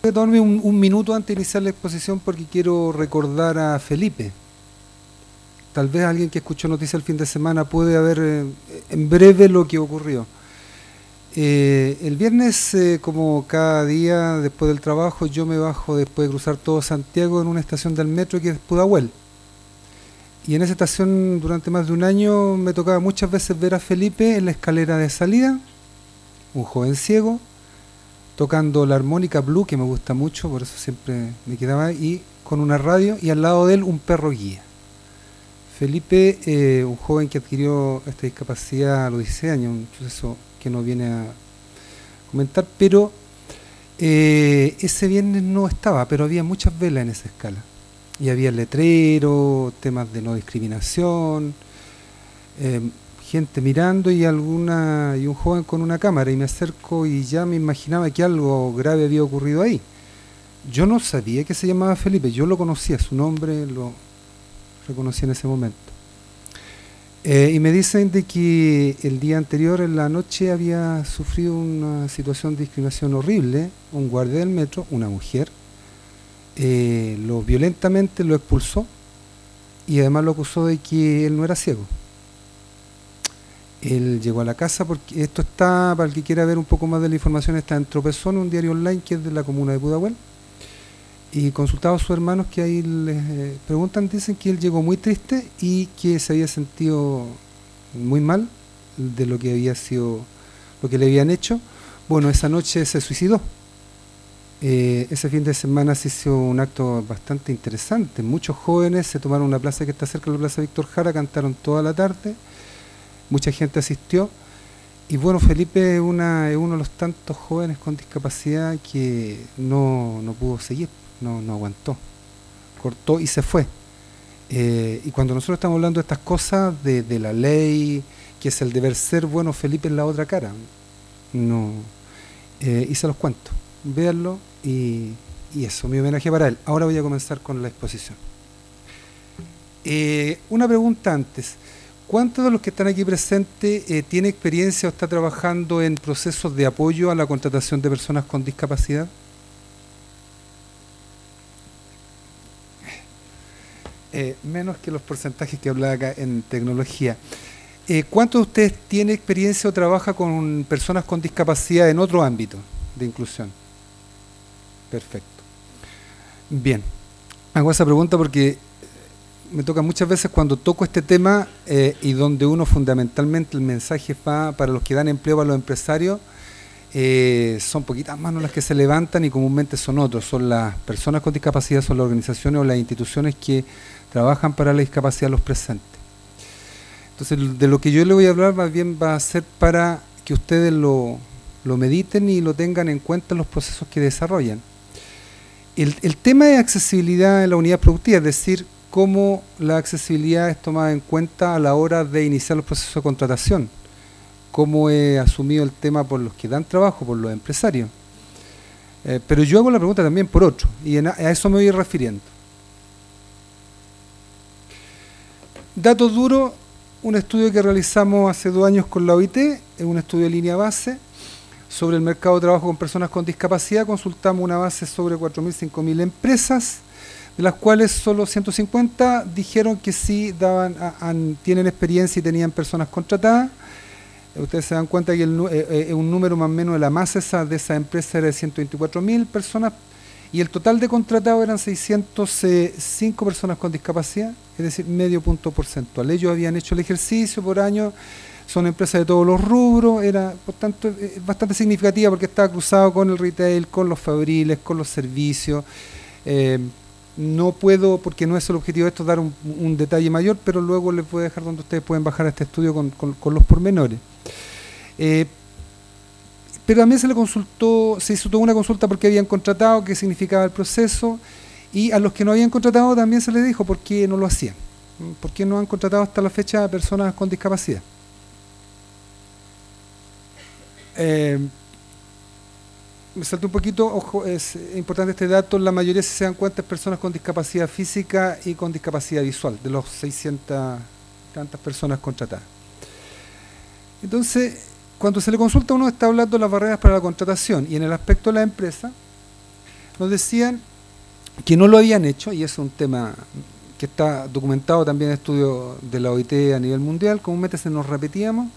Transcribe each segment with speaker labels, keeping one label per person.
Speaker 1: Voy a tomarme un minuto antes de iniciar la exposición porque quiero recordar a Felipe. Tal vez alguien que escuchó noticias el fin de semana puede ver en breve lo que ocurrió. El viernes, como cada día después del trabajo, yo me bajo después de cruzar todo Santiago en una estación del metro que es Pudahuel. Y en esa estación durante más de un año me tocaba muchas veces ver a Felipe en la escalera de salida, un joven ciego, tocando la armónica blue, que me gusta mucho, por eso siempre me quedaba ahí, con una radio, y al lado de él un perro guía. Felipe, un joven que adquirió esta discapacidad a los 16 años, un suceso que no viene a comentar, pero ese viernes no estaba, pero había muchas velas en esa escala. Y había letreros, temas de no discriminación, gente mirando y un joven con una cámara, y me acerco y ya me imaginaba que algo grave había ocurrido ahí. Yo no sabía que se llamaba Felipe, yo lo conocía, su nombre lo reconocí en ese momento. Y me dicen de que el día anterior, en la noche, había sufrido una situación de discriminación horrible, un guardia del metro, una mujer, violentamente lo expulsó y además lo acusó de que él no era ciego. Él llegó a la casa, porque esto está, para el que quiera ver un poco más de la información, está en Tropezón, un diario online que es de la comuna de Pudahuel, y consultado a sus hermanos, que ahí les preguntan, dicen que él llegó muy triste y que se había sentido muy mal de lo que había sido, lo que le habían hecho. Bueno, esa noche se suicidó. Ese fin de semana se hizo un acto bastante interesante. Muchos jóvenes se tomaron una plaza que está cerca de la Plaza Víctor Jara, cantaron toda la tarde, mucha gente asistió. Y bueno, Felipe es uno de los tantos jóvenes con discapacidad que no pudo seguir, no aguantó, cortó y se fue. Y cuando nosotros estamos hablando de estas cosas, de la ley, que es el deber ser, bueno, Felipe es la otra cara. Y se los cuento. Véanlo y eso, mi homenaje para él. Ahora voy a comenzar con la exposición. Una pregunta antes. ¿Cuántos de los que están aquí presentes tiene experiencia o está trabajando en procesos de apoyo a la contratación de personas con discapacidad? Menos que los porcentajes que hablaba acá en tecnología. ¿Cuántos de ustedes tiene experiencia o trabaja con personas con discapacidad en otro ámbito de inclusión? Perfecto. Bien, hago esa pregunta porque me toca muchas veces cuando toco este tema y donde uno fundamentalmente el mensaje va para los que dan empleo a los empresarios, son poquitas manos las que se levantan y comúnmente son otros, son las personas con discapacidad, son las organizaciones o las instituciones que trabajan para la discapacidad de los presentes. Entonces, de lo que yo le voy a hablar más bien va a ser para que ustedes lo mediten y lo tengan en cuenta en los procesos que desarrollan. El tema de accesibilidad en la unidad productiva, es decir, cómo la accesibilidad es tomada en cuenta a la hora de iniciar los procesos de contratación, cómo he asumido el tema por los que dan trabajo, por los empresarios. Pero yo hago la pregunta también por otro, y a eso me voy refiriendo. Datos duros, un estudio que realizamos hace 2 años con la OIT, es un estudio de línea base, sobre el mercado de trabajo con personas con discapacidad. Consultamos una base sobre 4.000, 5.000 empresas, de las cuales solo 150 dijeron que sí tienen experiencia y tenían personas contratadas. Ustedes se dan cuenta que un número más o menos de la masa de esa empresa era de 124.000 personas, y el total de contratados eran 605 personas con discapacidad, es decir, medio punto porcentual. Ellos habían hecho el ejercicio por años. Son empresas de todos los rubros, era por tanto bastante significativa porque estaba cruzado con el retail, con los fabriles, con los servicios. No puedo, porque no es el objetivo de esto, dar un detalle mayor, pero luego les voy a dejar donde ustedes pueden bajar a este estudio con los pormenores. Pero también se hizo toda una consulta porque habían contratado, qué significaba el proceso, y a los que no habían contratado también se les dijo por qué no lo hacían, por qué no han contratado hasta la fecha a personas con discapacidad. Me salté un poquito, ojo, es importante este dato, la mayoría, si se dan cuenta, es personas con discapacidad física y con discapacidad visual, de los 600 tantas personas contratadas. Entonces, cuando se le consulta a uno está hablando de las barreras para la contratación, y en el aspecto de la empresa nos decían que no lo habían hecho, y es un tema que está documentado también en estudios de la OIT a nivel mundial. Comúnmente se nos repetíamos,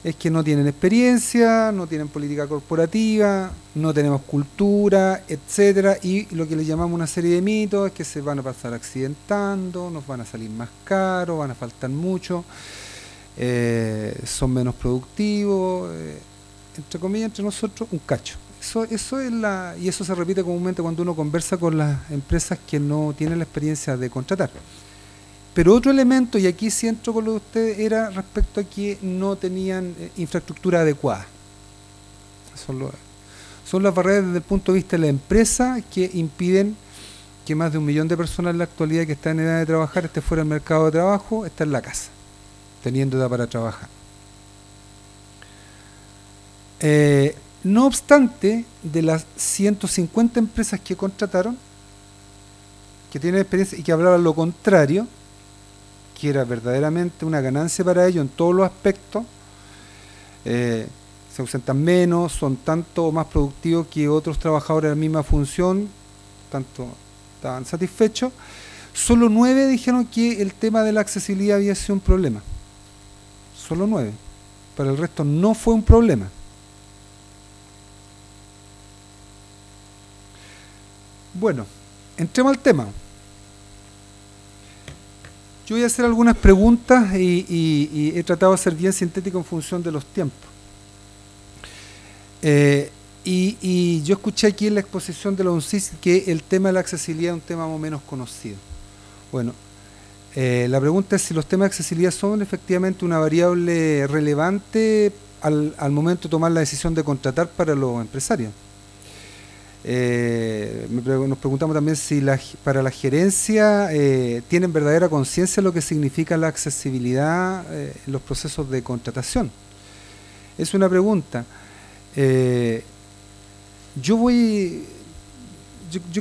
Speaker 1: es que no tienen experiencia, no tienen política corporativa, no tenemos cultura, etcétera, y lo que le llamamos una serie de mitos es que se van a pasar accidentando, nos van a salir más caros, van a faltar mucho, son menos productivos, entre comillas, entre nosotros, un cacho. Eso es y eso se repite comúnmente cuando uno conversa con las empresas que no tienen la experiencia de contratar. Pero otro elemento, y aquí sí entro con lo de ustedes, era respecto a que no tenían infraestructura adecuada. Son las barreras desde el punto de vista de la empresa que impiden que más de 1 millón de personas en la actualidad que están en edad de trabajar esté fuera del mercado de trabajo, está en la casa, teniendo edad para trabajar. No obstante, de las 150 empresas que contrataron, que tienen experiencia y que hablaban lo contrario, que era verdaderamente una ganancia para ellos en todos los aspectos, se ausentan menos, son tanto más productivos que otros trabajadores de la misma función, tanto estaban satisfechos. Solo 9 dijeron que el tema de la accesibilidad había sido un problema. Solo 9. Para el resto no fue un problema. Bueno, entremos al tema. Yo voy a hacer algunas preguntas y he tratado de ser bien sintético en función de los tiempos. Y yo escuché aquí en la exposición de la UNCIS que el tema de la accesibilidad es un tema más o menos conocido. Bueno, la pregunta es si los temas de accesibilidad son efectivamente una variable relevante al momento de tomar la decisión de contratar para los empresarios. Nos preguntamos también si para la gerencia tienen verdadera conciencia de lo que significa la accesibilidad en los procesos de contratación. Es una pregunta. Yo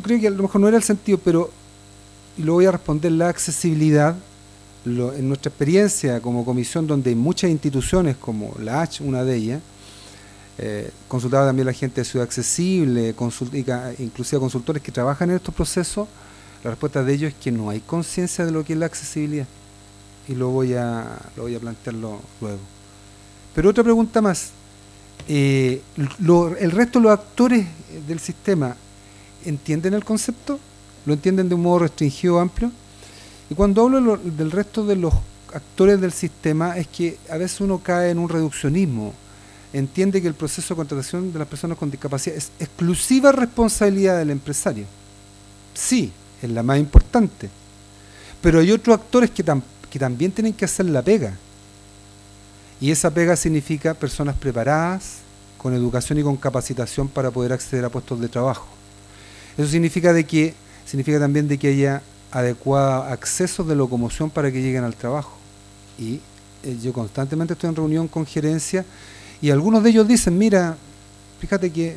Speaker 1: creo que a lo mejor no era el sentido, pero lo voy a responder. La accesibilidad, en nuestra experiencia como comisión, donde hay muchas instituciones como la H, una de ellas, consultaba también a la gente de Ciudad Accesible, inclusive a consultores que trabajan en estos procesos, la respuesta de ellos es que no hay conciencia de lo que es la accesibilidad, y lo voy a plantearlo luego. Pero otra pregunta más, el resto de los actores del sistema ¿entienden el concepto? ¿Lo entienden de un modo restringido o amplio? Y cuando hablo del resto de los actores del sistema, es que a veces uno cae en un reduccionismo. Entiende que el proceso de contratación de las personas con discapacidad es exclusiva responsabilidad del empresario. Sí, es la más importante. Pero hay otros actores que también tienen que hacer la pega. Y esa pega significa personas preparadas, con educación y con capacitación para poder acceder a puestos de trabajo. Eso significa también de que haya adecuado acceso de locomoción para que lleguen al trabajo. Y yo constantemente estoy en reunión con gerencia, y algunos de ellos dicen, mira, fíjate que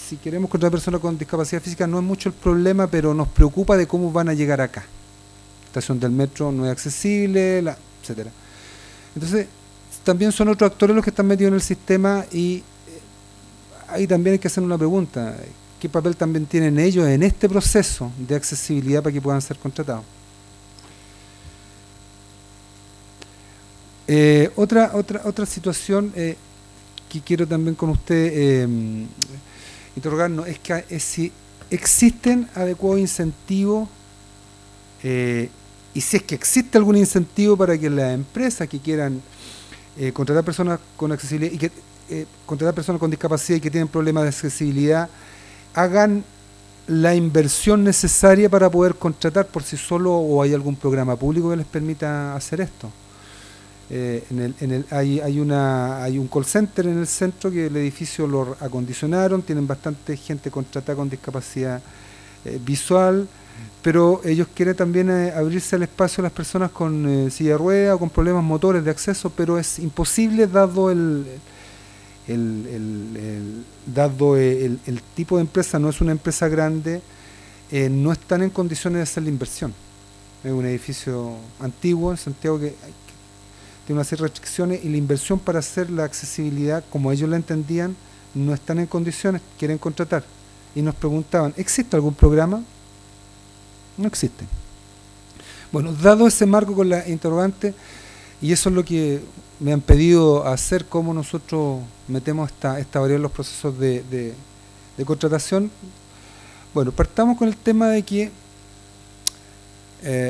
Speaker 1: si queremos contratar personas con discapacidad física no es mucho el problema, pero nos preocupa de cómo van a llegar acá. La estación del metro no es accesible, etcétera. Entonces, también son otros actores los que están metidos en el sistema, y ahí también hay que hacer una pregunta. ¿Qué papel también tienen ellos en este proceso de accesibilidad para que puedan ser contratados? Otra situación que quiero también con usted interrogarnos es si existen adecuados incentivos, y si es que existe algún incentivo para que las empresas que quieran contratar personas con accesibilidad y que contratar personas con discapacidad y que tienen problemas de accesibilidad hagan la inversión necesaria para poder contratar por sí solo, o hay algún programa público que les permita hacer esto. Hay un call center en el centro que el edificio lo acondicionaron, tienen bastante gente contratada con discapacidad visual, pero ellos quieren también abrirse al espacio a las personas con silla de ruedas o con problemas motores de acceso, pero es imposible dado el tipo de empresa. No es una empresa grande, no están en condiciones de hacer la inversión. Es un edificio antiguo en Santiago que tiene una serie de restricciones y la inversión para hacer la accesibilidad, como ellos la entendían, no están en condiciones, quieren contratar. Y nos preguntaban, ¿existe algún programa? No existe. Bueno, dado ese marco con la interrogante, y eso es lo que me han pedido hacer, cómo nosotros metemos esta variable en los procesos de contratación. Bueno, partamos con el tema de que,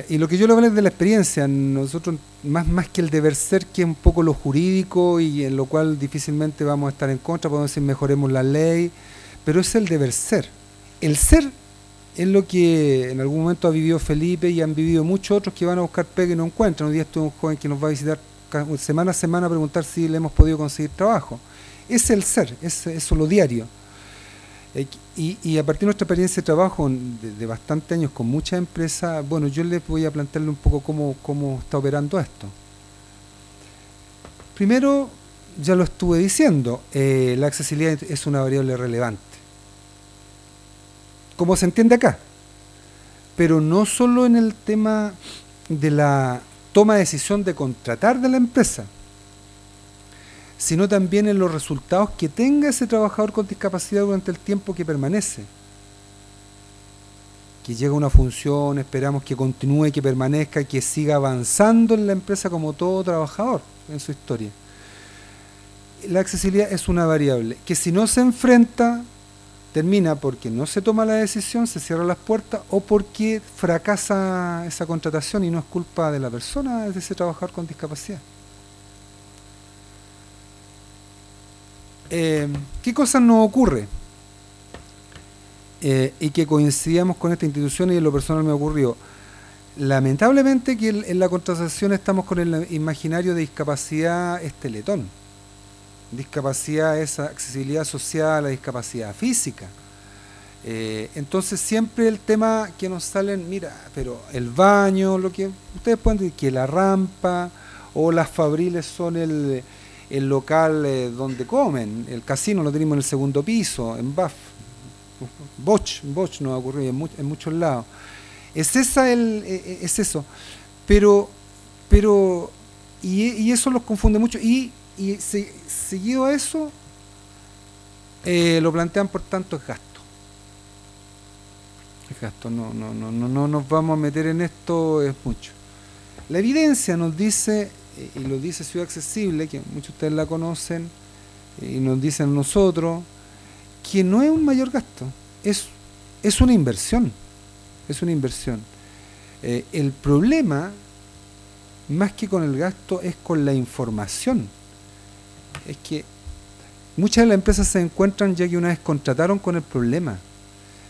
Speaker 1: y lo que yo le hablé de la experiencia, nosotros más que el deber ser, que es un poco lo jurídico y en lo cual difícilmente vamos a estar en contra, podemos decir mejoremos la ley, pero es el deber ser. El ser es lo que en algún momento ha vivido Felipe y han vivido muchos otros que van a buscar pega y no encuentran. Un día estuvo un joven que nos va a visitar semana a semana a preguntar si le hemos podido conseguir trabajo. Es el ser, eso es lo diario. Y a partir de nuestra experiencia de trabajo de bastantes años con muchas empresas, bueno, yo les voy a plantearle un poco cómo está operando esto. Primero, ya lo estuve diciendo, la accesibilidad es una variable relevante, como se entiende acá, pero no solo en el tema de la toma de decisión de contratar de la empresa, sino también en los resultados que tenga ese trabajador con discapacidad durante el tiempo que permanece. Que llega a una función, esperamos que continúe, que permanezca, que siga avanzando en la empresa como todo trabajador en su historia. La accesibilidad es una variable que si no se enfrenta, termina porque no se toma la decisión, se cierran las puertas o porque fracasa esa contratación y no es culpa de la persona, es de ese trabajador con discapacidad. ¿Qué cosas nos ocurre? Y que coincidíamos con esta institución y en lo personal me ocurrió. Lamentablemente que en la contratación estamos con el imaginario de discapacidad Teletón. Discapacidad es accesibilidad social, la discapacidad física. Entonces siempre el tema que nos salen, mira, pero el baño, lo que ustedes pueden decir, que la rampa o las fabriles son el local donde comen, el casino lo tenemos en el segundo piso, en BAF, Bosch nos ha ocurrido en muchos lados. Es eso, pero y eso los confunde mucho y seguido a eso lo plantean por tanto es gasto. Es gasto, no nos vamos a meter en esto, es mucho. La evidencia nos dice, y lo dice Ciudad Accesible, que muchos de ustedes la conocen, y nos dicen nosotros, que no es un mayor gasto, es una inversión. Es una inversión. El problema, más que con el gasto, es con la información. Es que muchas de las empresas se encuentran ya que una vez contrataron con el problema.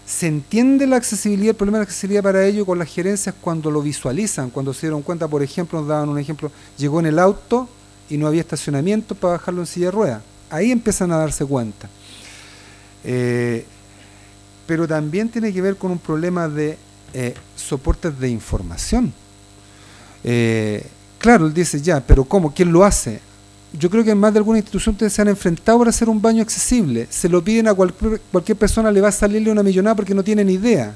Speaker 1: Se entiende la accesibilidad, el problema de la accesibilidad para ellos con las gerencias cuando lo visualizan, cuando se dieron cuenta, por ejemplo, nos daban un ejemplo, llegó en el auto y no había estacionamiento para bajarlo en silla de ruedas. Ahí empiezan a darse cuenta. Pero también tiene que ver con un problema de soportes de información. Claro, él dice ya, pero ¿cómo? ¿Quién lo hace? Yo creo que en más de alguna institución ustedes se han enfrentado para hacer un baño accesible. Se lo piden a cualquier persona, le va a salirle una millonada porque no tienen idea.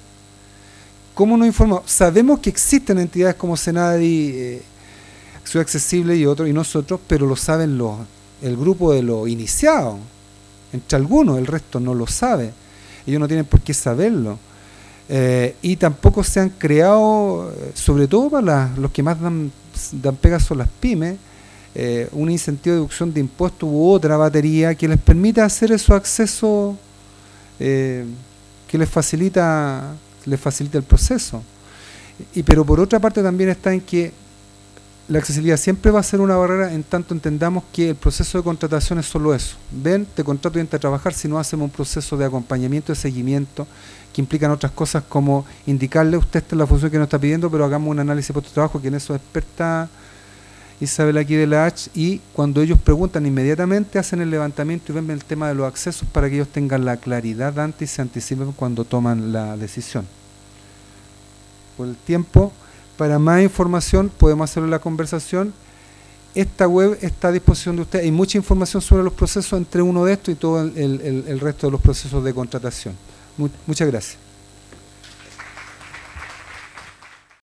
Speaker 1: ¿Cómo nos informamos? Sabemos que existen entidades como Senadi, Ciudad Accesible y otros, y nosotros, pero lo saben el grupo de los iniciados. Entre algunos, el resto no lo sabe. Ellos no tienen por qué saberlo. Y tampoco se han creado, sobre todo para los que más dan pegas son las pymes, un incentivo de deducción de impuestos u otra batería que les permita hacer esos accesos, que les facilita el proceso. Pero por otra parte también está en que la accesibilidad siempre va a ser una barrera en tanto entendamos que el proceso de contratación es solo eso. Ven, te contrato y entra a trabajar si no hacemos un proceso de acompañamiento, de seguimiento, que implican otras cosas como indicarle, usted esta es la función que nos está pidiendo, pero hagamos un análisis de puesto de trabajo, que en eso es experta Isabel aquí de la H, y cuando ellos preguntan inmediatamente hacen el levantamiento y ven el tema de los accesos para que ellos tengan la claridad antes y se anticipen cuando toman la decisión. Por el tiempo, para más información podemos hacerlo en la conversación. Esta web está a disposición de ustedes. Hay mucha información sobre los procesos entre uno de estos y todo el resto de los procesos de contratación. Muchas gracias.